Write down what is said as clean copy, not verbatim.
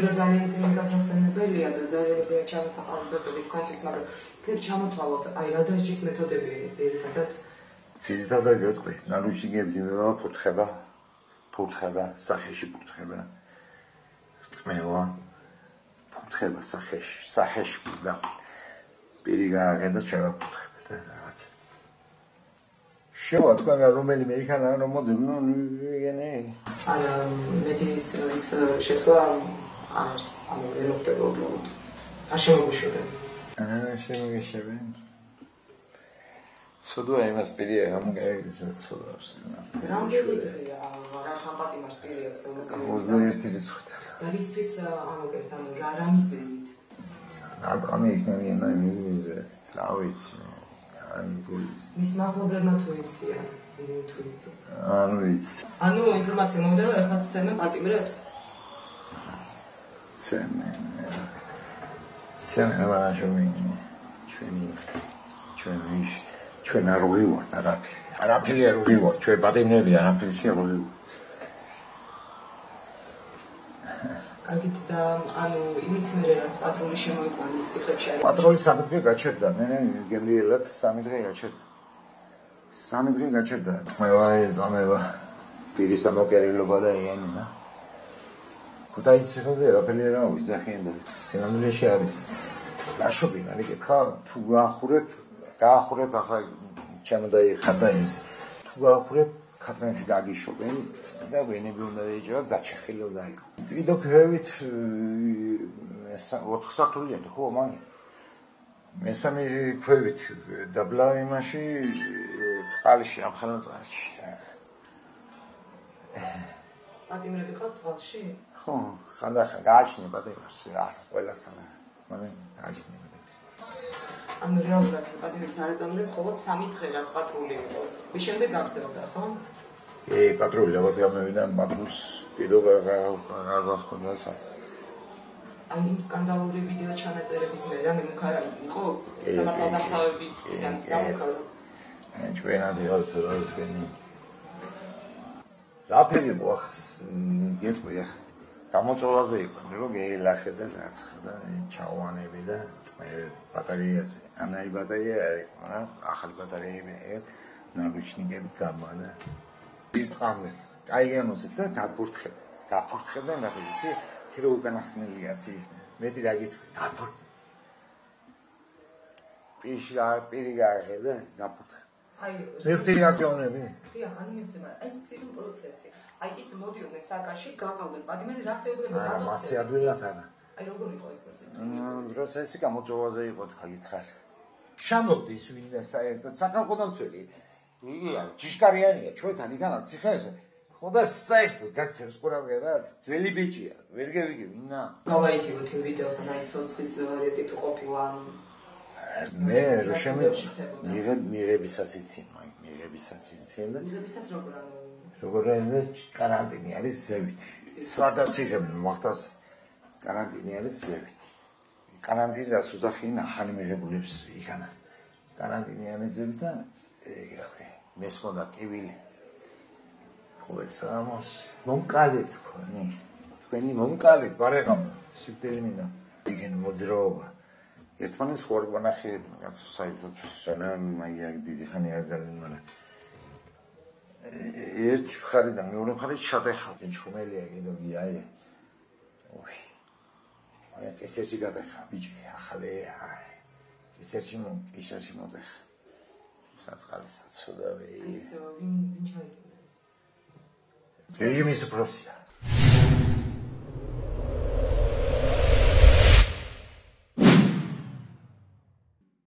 რომ ძალიან ძიმე გასახსენებელია და ძალიან ძიმე ჩამოსაყალიბებელი თქვენთვის, მაგრამ იქნებ ჩამოთვალოთ, აი რა დასჯის მეთოდებია ეს ძირითადად? ძირითადად ვეთქვი, ნარუშინგები ფურთხება, სახეში ფურთხება, რწმევა, ფურთხება სახეში და პირი გააღება შევაფურთხებ და რაღაც. შევა თქვენ რომელიმე იქანა რომ მოძებნო ვიგენი? არა, მეტი ის შესვა არის, ანუ ვერ ხდება უბრალოდ. არ შემოგუშვებენ. შემოგეშებენ. ცოდვა იმას პირია გამგერის ცოდვას. რამდენი დღეა რა სამპატიმარს პირი აქვს ამოგერს? 21 რიცხვით. და რისთვის ამოგერს, ანუ რა მიზეზით? რატომი იქნებიან და მიზეზით? რა ვიცი. მის მახლობლებმა თუ იციან, თუ იცის. ანუ ვიცი. ანუ ინფორმაცია მომდება, ეხლა ცემენ პატიმრებს? ცემენ ვაშოვინი. ჩვენ არ ვივართ არაფერი არ ვივართ, ჩვენ პატიმრები არაფერი არ ვივართ. კარგით და ანუ იმის მერე რაც პატრული შემოიყვანეს ციხებში არის. პატრული 3 დღე გაჩერდა, მე გემრიელად 3 დღე გაჩერდა. 3 დღე გაჩერდა. ხმევა ეწამება პირის ამოკერილობა და იანი და ქუთაისის ციხეზე არაფერი არ ვიძახიან და სინამდვილეში არის. ლაშობი მარი კითხა თუ გაახურებ ახლა შემოდაიხადა ის. თუ გაახურებ ხატმებში გაგიშობენ და ვენები უნდა ეჭიროთ დაჩეხილი უნდა იყო. კიდო ქვევით 4 სართულია ხო მაგ მესამე ქვევით დაბლა იმაში წყალში ამხანო წყალში. პატიმრები ყავთ წყალში? ხო, ხანდახან გააჩნია პატიმრებს, ყველასთან. მაგრამ გააჩნია. ანუ რეალურად პატიმრებს არ ეწამდნენ მხოლოდ 3 დღე რაც პატრული იყო. მის შემდეგ გაგრძელდა, ხო? პატრული რაღაც გამოვიდა, პატრულს კიდევ არ გახონდა სა. აი იმ სკანდალური ვიდეო ჩანაწერების მერე მემუქარა იყო სამართალდამცავებისგან გამოკარა. ჩვენად იყავთ რაზენი. რაფერი ყავს გეტყვი ახლა. გამოწვევაზე იყო, რომ გეილახე და რაცხა და ჩავანები და ბატარეაზე. ამაი ბატარეა არის, მაგრამ ახალი ბატარეები ნაბიჯნიკები გამანა. პირწყამე. აი გამოსეთ და დაფურთხეთ და მაგალითი თირო უკანასკნელია ცი. მეტი რა გიცხი? დაფურ. პირი გააღება და დაფურთხე. აი მიხდი რას გავნები? დიახ, ანუ მიხდი, მაგრამ ეს თვითონ პროცესი. აი ის მოდიოდნენ საკაში, გაყავდნენ პატიმერი, რას ეუბნება რატო? მასე ადვილად არა. აი როგორ იყო ეს პროცესი? პროცესი გამოწვევაზე იყო თქვა გითხარ. შამოვდი ის ვინმე საერთოდ სახალხო დამცველი. იგი არის ჯიშკარიანია ჩვენთან იქანა ციხეში. ხო და საერთოდ გაქცევს ყურადღებას. ძველი ბიჭია, ვერ გევიგე ვინა. გავაიგივოთ იმ ვიდეოსთან აი ცოცხლის ვარიანტი თუ ყოფილა. მე რო მიღებისას იცი, და მიღებისას როგორ არის კარანტინი არის ზევით. სადაც იღებენ მოხდას კარანტინი არის ზევით. კარანტინას უძახიან ახალი მიღებულებს იქანა. კარანტინი არის ზევით და მესმოდა კივილი. ყოველ სამოს მომკალეთ თქვენი მომკალეთ ბარეგამ სიკვდილი მინდა. იქენ მოძრაობა. ერთმანეთს ხوار განახიერებ საერთოდ სანამ აი დიდი ხანი არ ძალიან მაგრამ ერთი მხარიდან მეორე მხარეს შადეხავდი ჩხუმელია კიდოგი აი აი წესებში გადახა ბიჭი ახალე აი წესებში მოკიშაში მოდეხა საწყალი საცოდავე ის ვინ ჩაიგებს რეჟიმის პროსია